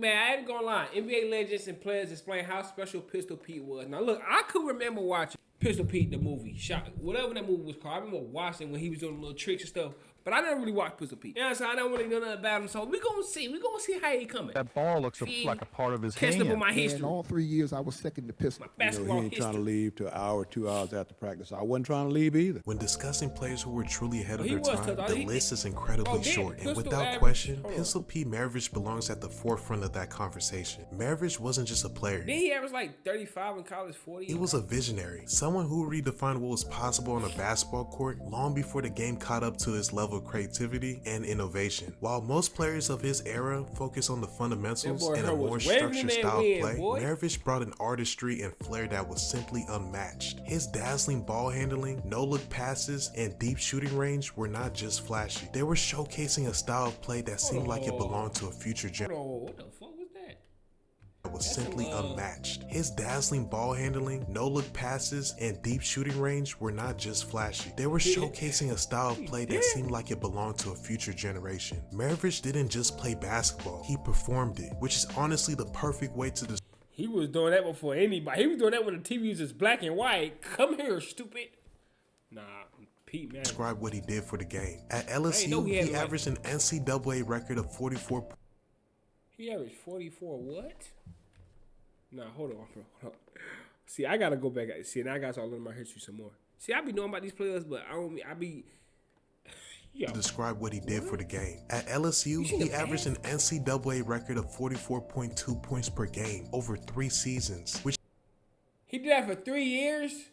man, I ain't gonna lie. NBA legends and players explain how special Pistol Pete was. Now look, I could remember watching Pistol Pete, the movie, whatever that movie was called. I remember watching when he was doing little tricks and stuff. But I never really watched Pistol Pete. You know what I'm saying? I don't really know nothing about him. So we gonna see. We gonna see how he coming. That ball looks like a part of his hand. Catch up on my history. And all 3 years, I was second to Pistol. My basketball he ain't trying to leave till an hour, 2 hours after practice. I wasn't trying to leave either. When discussing players who were truly ahead of their was, time, 'cause the list is incredibly short. And without Average. question, Pistol Pete Maravich belongs at the forefront of that conversation. Maravich wasn't just a player. Then he averaged like 35 in college, 40. He was a visionary, someone who redefined what was possible on a basketball court long before the game caught up to his level of creativity and innovation. While most players of his era focus on the fundamentals and a more structured style of play, Maravich brought an artistry and flair that was simply unmatched. His dazzling ball handling, no-look passes, and deep shooting range were not just flashy. They were showcasing a style of play that seemed like it belonged to a future generation. What the fuck was that? Was simply unmatched. His dazzling ball handling, no-look passes, and deep shooting range were not just flashy. They were showcasing a style of play that seemed like it belonged to a future generation. Maravich didn't just play basketball, he performed it, which is honestly the perfect way to describe. He was doing that before anybody. He was doing that when the TV was just black and white. Come here, stupid. Nah, Pete, man. Describe what he did for the game. At LSU, he averaged an NCAA record of 44. He averaged 44 what? Nah, hold on, bro. Hold on. See, I gotta go back. See, now I gotta start learning my history some more. See, I be knowing about these players, but I be. Yo. Describe what he did for the game. At LSU, he averaged an NCAA record of 44.2 points per game over 3 seasons, which he did that for 3 years.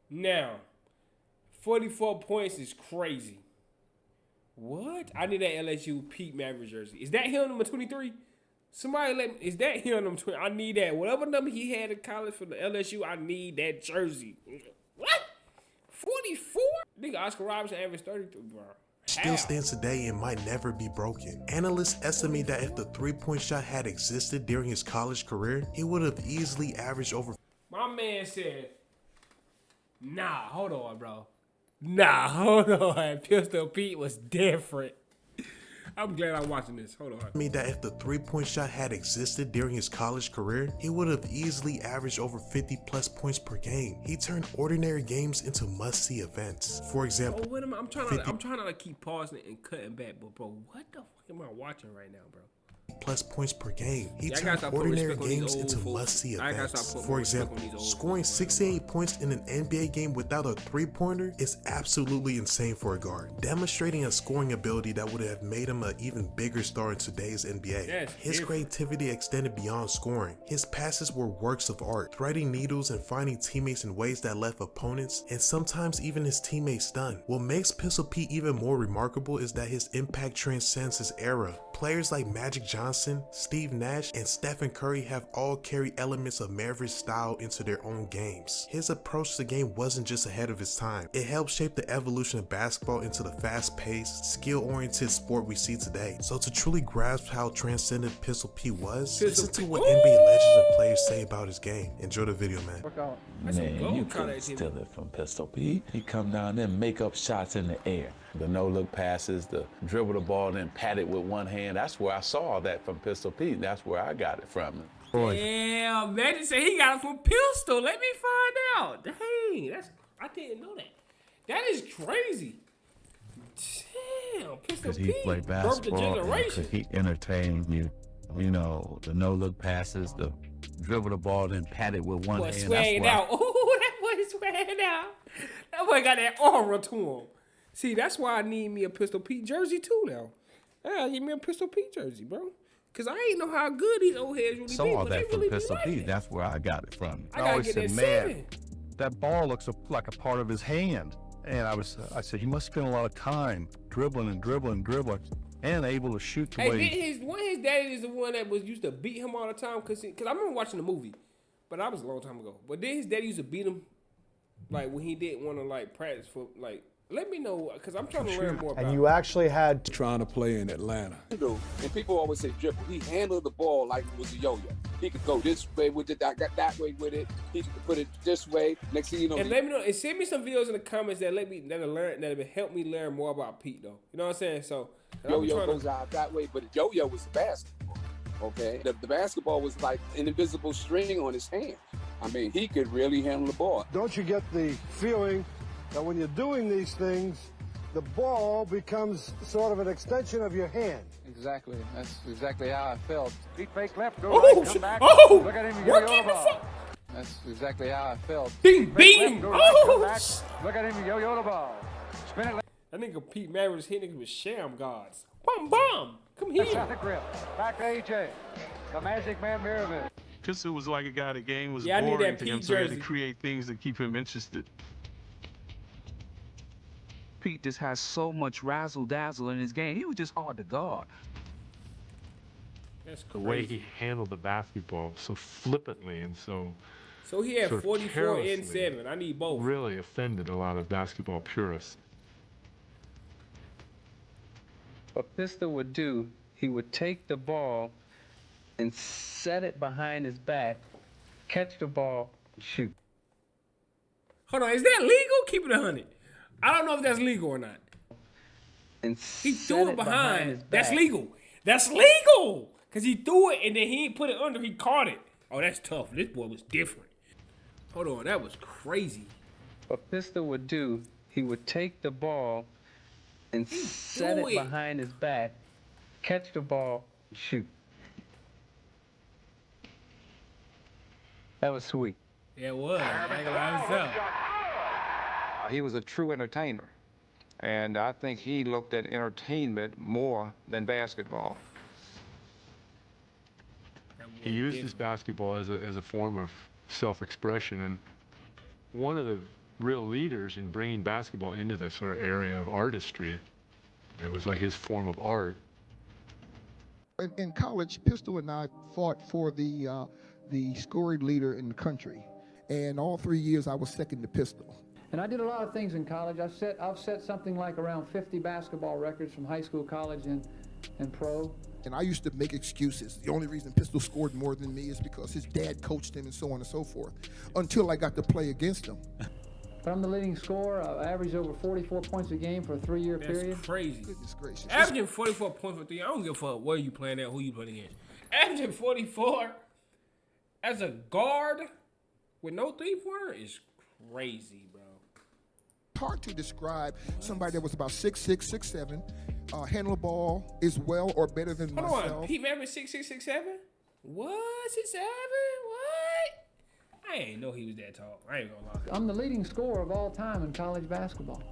Now, 44 points is crazy. What? I need that LSU Pete Maravich jersey. Is that him, number 23? Somebody let me, is that him, number 20? I need that. Whatever number he had in college for the LSU, I need that jersey. What? 44? Nigga, Oscar Robertson averaged 33, bro. Still stands today and might never be broken. Analysts estimate that if the three-point shot had existed during his college career, he would have easily averaged over. My man said, nah, hold on, bro. Nah, hold on. Pistol Pete was different. I'm glad I'm watching this. Hold on. I mean that if the three-point shot had existed during his college career, he would have easily averaged over 50 plus points per game. He turned ordinary games into must-see events. For example, wait a minute. I'm trying to like keep pausing it and cutting back, but bro, what the fuck am I watching right now, bro? Plus points per game. He turned ordinary games into must-see events. For example, scoring 68 points in an NBA game without a three-pointer is absolutely insane for a guard, demonstrating a scoring ability that would have made him an even bigger star in today's NBA. His creativity extended beyond scoring. His passes were works of art, threading needles and finding teammates in ways that left opponents and sometimes even his teammates stunned. What makes Pistol Pete even more remarkable is that his impact transcends his era. Players like Magic Johnson, Steve Nash, and Stephen Curry have all carried elements of Maravich's style into their own games. His approach to the game wasn't just ahead of his time. It helped shape the evolution of basketball into the fast-paced, skill-oriented sport we see today. So to truly grasp how transcendent Pistol Pete was, listen to what NBA legends and players say about his game. Enjoy the video, man. Man, you couldn't steal it from Pistol Pete. He come down there and make up shots in the air. The no-look passes, the dribble the ball, then pat it with one hand. That's where I saw all that from Pistol Pete. That's where I got it from him. Yeah, Magic said he got it from Pistol. Let me find out. Dang, I didn't know that. That is crazy. Damn, Pistol Pete. He played basketball and he entertained you. You know, the no-look passes, the dribble the ball, then pat it with one hand. Swagging out. Oh, that boy swagging out. That boy got that aura to him. See, that's why I need me a Pistol Pete jersey too now. Yeah, give me a Pistol Pete jersey, bro. Cause I ain't know how good these old heads really saw be. All that from really Pistol Pete. That's where I got it from. I gotta get that 7. That ball looks like a part of his hand. And I said he must spend a lot of time dribbling and able to shoot the way. His daddy is the one that was used to beat him all the time. Cause I remember watching the movie, but that was a long time ago. But then his daddy used to beat him, like when he didn't want to like practice for like. Let me know, because I'm trying to learn more about it. And you actually had trying to play in Atlanta. And people always say dribble. He handled the ball like it was a yo-yo. He could go this way with it, I got that way with it. He could put it this way. Next thing you know. And let me know, and send me some videos in the comments that'll help me learn more about Pete though. You know what I'm saying? So yo-yo goes out that way, but yo-yo was basketball. okay? The basketball was like an invisible string on his hand. I mean, he could really handle the ball. Don't you get the feeling that when you're doing these things, the ball becomes sort of an extension of your hand? Exactly. That's exactly how I felt. He fake left, go Oh, right, come back. oh, Look at him, what game the fuck? That's exactly how I felt. Bing, bing. Left, go right, come Oh, back. Look at him, yo-yo the ball. Spin it left. that nigga Pete Maravich hit niggas with sham guards. Bum, bum. Come here. That's the grip. Back to AJ. The Magic Man Maravich. Pistol was like a guy, the game was I need boring that to him, Pete so he had to jersey. create things to keep him interested. Pete just has so much razzle-dazzle in his game. He was just hard to guard. That's The crazy. way he handled the basketball so flippantly and so So he had sort of 44 and carelessly 7. I need both. really offended a lot of basketball purists. What Pistol would do, he would take the ball and set it behind his back, catch the ball, and shoot. Hold on, is that legal? Keep it 100. I don't know if that's legal or not. And He set threw it his behind. back. That's legal. That's legal. Because he threw it and then he didn't put it under. He caught it. Oh, that's tough. This boy was different. Hold on, that was crazy. What Pistol would do, he would take the ball and set threw it it. behind his back, catch the ball, and shoot. That was sweet. Yeah, it was. I ain't gonna lie himself. He was a true entertainer. And I think he looked at entertainment more than basketball. He used his basketball as a form of self-expression, and one of the real leaders in bringing basketball into the sort of area of artistry. It was like his form of art. In college, Pistol and I fought for the scoring leader in the country. And all 3 years, I was second to Pistol. And I did a lot of things in college. I've set something like around 50 basketball records from high school, college, and pro. And I used to make excuses. The only reason Pistol scored more than me is because his dad coached him and so on and so forth, until I got to play against him. But I'm the leading scorer. I averaged over 44 points a game for a 3-year period. That's crazy. Goodness gracious. Averaging 44 points for 3. I don't give a fuck where you playing at, who you playing against. Averaging 44 as a guard with no three-pointer is crazy, bro. Hard to describe somebody that was about 6'6", 6'7", handle the ball as well or better than Hold myself. on, Pete Maravich 6'6", 6'7"? What? 6'7"? What? I ain't know he was that tall. I ain't gonna lie. I'm the leading scorer of all time in college basketball.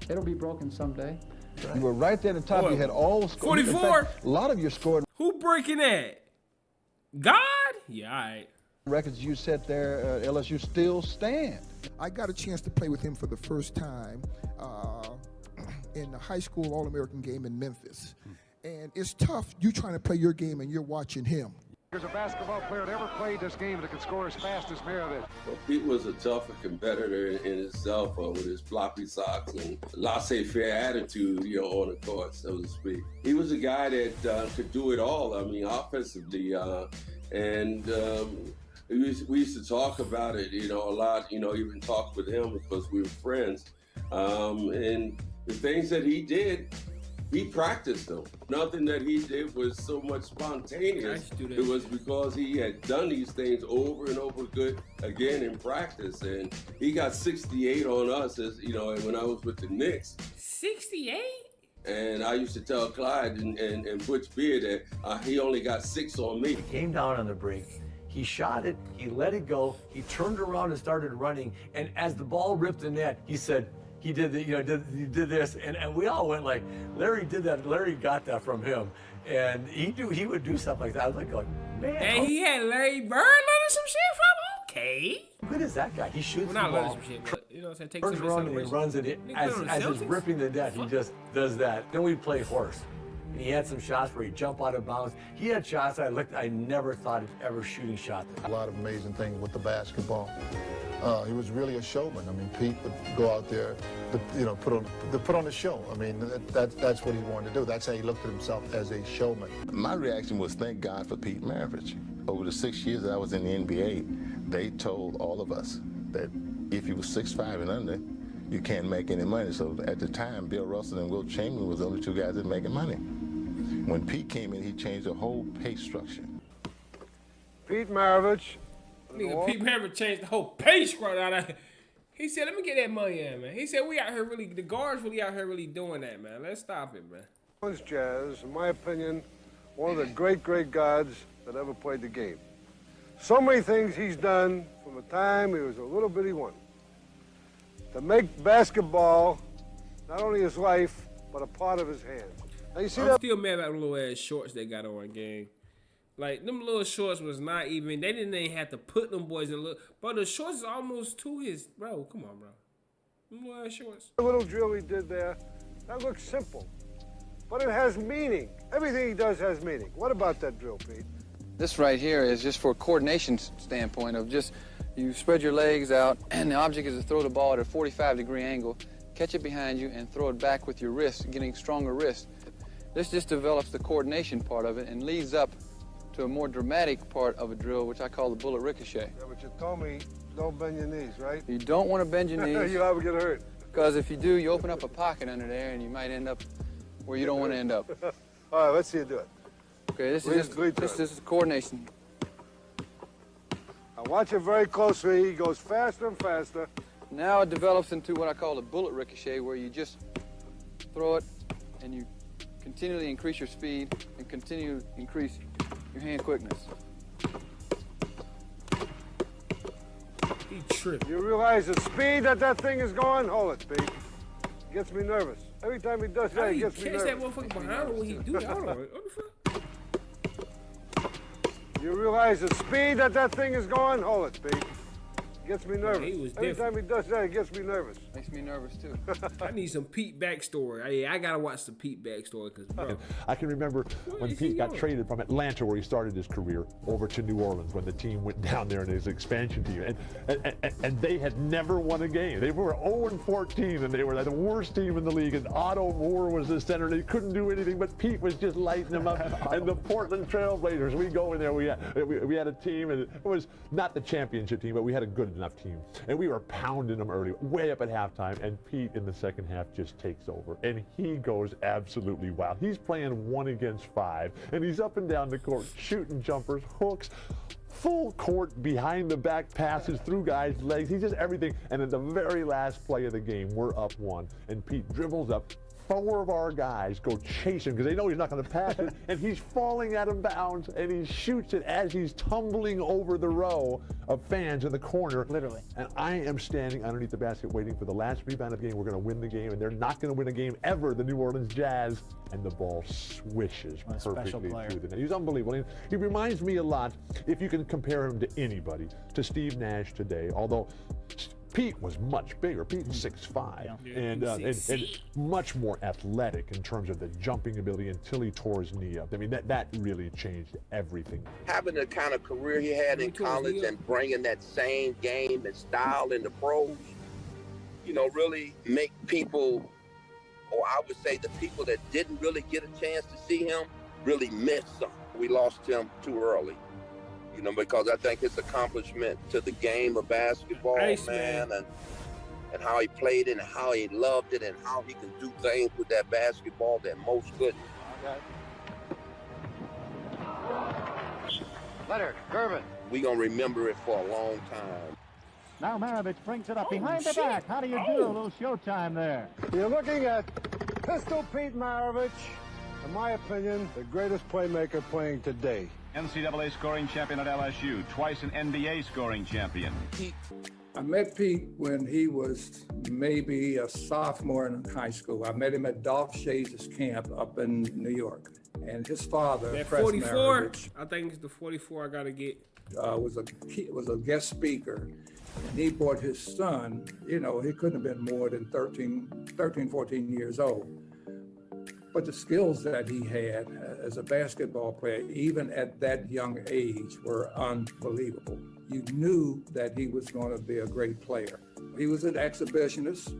It'll be broken someday. You were right there at the top. You had all scores. 44? A lot of your scored Who breaking that? God? Yeah, all right. records you set there at LSU still stand. I got a chance to play with him for the first time in the high school All-American game in Memphis. And it's tough, you trying to play your game and you're watching him. There's a basketball player that ever played this game that can score as fast as Maravich. Well, Pete was a tougher competitor in himself with his floppy socks and laissez-faire attitude, on the court, so to speak. He was a guy that could do it all. I mean, offensively, and we used to talk about it, a lot. Even talk with him because we were friends. And the things that he did, he practiced them. Nothing that he did was so much spontaneous. It was because he had done these things over and over again in practice. And he got 68 on us, as when I was with the Knicks. 68? And I used to tell Clyde and Butch Beard that he only got 6 on me. He came down on the break. He shot it. He let it go. He turned around and started running. And as the ball ripped the net, he said, he did the, he did this, and we all went like, Larry did that. Larry got that from him, and he would do stuff like that. I was like, man. And he had Larry Bird learning some shit from. Okay. How good is that guy? He shoots Well, the not ball. learning some shit, but you know what I'm saying. Take Turns some around and he runs it as he's ripping the net. He just does that. Then we play horse. And he had some shots where he jumped out of bounds. He had shots I never thought of ever shooting shots. A lot of amazing things with the basketball. He was really a showman. I mean, Pete would go out there, put on a show. I mean, that's what he wanted to do. That's how he looked at himself, as a showman. My reaction was, thank God for Pete Maravich. Over the 6 years that I was in the NBA, they told all of us that if you were 6'5" and under, you can't make any money. So at the time, Bill Russell and Wilt Chamberlain was the only two guys that were making money. When Pete came in, he changed the whole pay structure. Pete Maravich. Nigga, Pete Maravich changed the whole pay structure out of. He said, "Let me get that money in, man." He said, "We out here really, the guards really out here really doing that, man. Let's stop it, man." Jazz, in my opinion, one of the great guards that ever played the game. So many things he's done from the time he was a little bitty one to make basketball not only his life, but a part of his hands. Now, you see I'm still mad about them little ass shorts they got on, gang. Like, them little shorts was not even, they didn't even have to put them boys in. Bro, the shorts is almost to his, bro, come on, bro. Them little ass shorts. The little drill he did there, that looks simple, but it has meaning. Everything he does has meaning. What about that drill, Pete? This right here is just for a coordination standpoint of just, you spread your legs out, and the object is to throw the ball at a 45-degree angle, catch it behind you, and throw it back with your wrist, getting stronger wrist. This just develops the coordination part of it and leads up to a more dramatic part of a drill, which I call the bullet ricochet. Yeah, but you told me don't bend your knees, right? You don't want to bend your knees. You'll ever get hurt. Because if you do, you open up a pocket under there, and you might end up where you don't want to end up. All right, let's see you do it. Okay, this is coordination. Now watch it very closely. He goes faster and faster. Now it develops into what I call a bullet ricochet, where you just throw it and you continually increase your speed and continue to increase your hand quickness. He tripped. You realize the speed that thing is going? Hold it, Pete. Gets me nervous. Every time he does that, he gets me nervous. Catch that motherfucker behind him when he do that. Hold on. What the fuck? You realize the speed that thing is going? Hold it, Pete. Gets me nervous. He was Every time he does that, it gets me nervous. Makes me nervous too. I need some Pete backstory. I gotta watch the Pete backstory because, bro. I can remember when Pete got traded from Atlanta, where he started his career, over to New Orleans when the team went down there in his expansion team, and they had never won a game. They were 0-14, and they were the worst team in the league. And Otto Moore was the center, and they couldn't do anything. But Pete was just lighting them up. And the Portland Trailblazers, we go in there. We had a team, and it was not the championship team, but we had a good enough team, and we were pounding them early, way up at halftime, and Pete in the second half just takes over, and he goes absolutely wild. He's playing 1 against 5, and he's up and down the court, shooting jumpers, hooks, full court behind the back passes through guys' legs. He's just everything. And at the very last play of the game, we're up 1, and Pete dribbles up. 4 of our guys go chase him because they know he's not going to pass it, and he's falling out of bounds, and he shoots it as he's tumbling over the row of fans in the corner. Literally. And I am standing underneath the basket waiting for the last rebound of the game. We're going to win the game, and they're not going to win a game ever, the New Orleans Jazz. And the ball swishes perfectly through the net. He's unbelievable. And he reminds me a lot, if you can compare him to anybody, to Steve Nash today, although Pete was much bigger. Pete was 6'5", and much more athletic in terms of the jumping ability until he tore his knee up. I mean, that really changed everything. Having the kind of career he had in college and bringing that same game and style in the pros, really make people, or I would say the people that didn't really get a chance to see him, really miss something. We lost him too early. Because I think his accomplishment to the game of basketball, man, and how he played it and how he loved it and how he can do things with that basketball that most couldn't. Leonard, Gervin. We're going to remember it for a long time. Now Maravich brings it up behind the back. How do you do? A little showtime there. You're looking at Pistol Pete Maravich, in my opinion, the greatest playmaker playing today. NCAA scoring champion at LSU, twice an NBA scoring champion. I met Pete when he was maybe a sophomore in high school. I met him at Dolph Shays' camp up in New York. And his father, that Press 44, Maravich, I think it's the 44 I got to get. was a guest speaker. And he brought his son, he couldn't have been more than 13, 14 years old. But the skills that he had as a basketball player, even at that young age, were unbelievable. You knew that he was going to be a great player. He was an exhibitionist,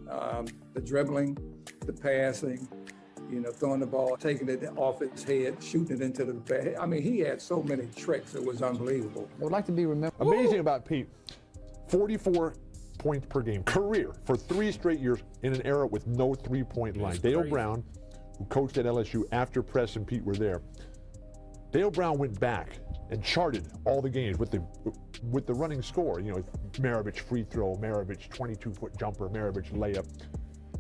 the dribbling, the passing, throwing the ball, taking it off his head, shooting it into the bag. I mean, he had so many tricks, it was unbelievable. I would like to be remembered. Amazing about Pete, 44 points per game, career for 3 straight years in an era with no three-point line. Dale Brown who coached at LSU after Press and Pete were there, Dale Brown went back and charted all the games with the running score. You know, Maravich free throw, Maravich 22-foot jumper, Maravich layup.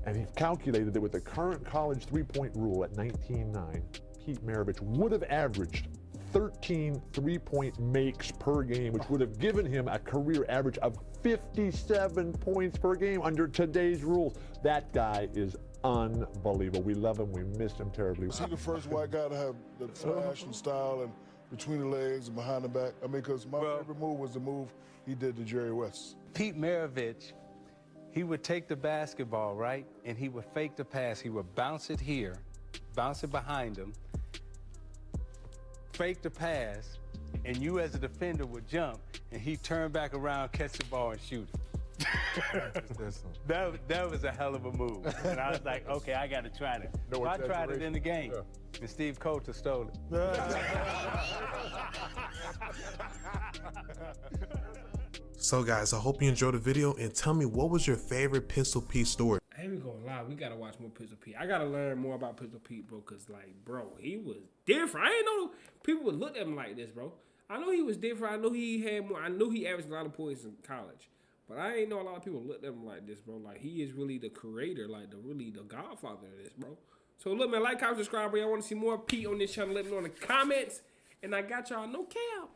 And he calculated that with the current college three-point rule at 19.9, Pete Maravich would have averaged 13 three-point makes per game, which would have given him a career average of 57 points per game under today's rules. That guy is unbelievable. We love him. We miss him terribly. Was he the first white guy to have the flash and style and between the legs and behind the back? I mean, because my favorite move was the move he did to Jerry West. Pete Maravich, he would take the basketball, right? And he would fake the pass. He would bounce it here, bounce it behind him, fake the pass, and you as a defender would jump, and he'd turn back around, catch the ball, and shoot it. That was a hell of a move. And I was like, okay, I got to try that. So I tried it in the game, and Steve Coulter stole it. So guys, I hope you enjoyed the video, and tell me, what was your favorite Pistol Pete story? I ain't gonna lie, we gotta watch more Pistol Pete. I gotta learn more about Pistol Pete, bro, cause like, bro, he was different. I didn't know people would look at him like this, bro. I know he was different. I know he had more. I knew he averaged a lot of points in college, but I ain't know a lot of people looked at him like this, bro. Like, he is really the creator, like the godfather of this, bro. So look, man, like, comment, subscribe, bro. Y'all want to see more Pete on this channel? Let me know in the comments, and I got y'all no cap.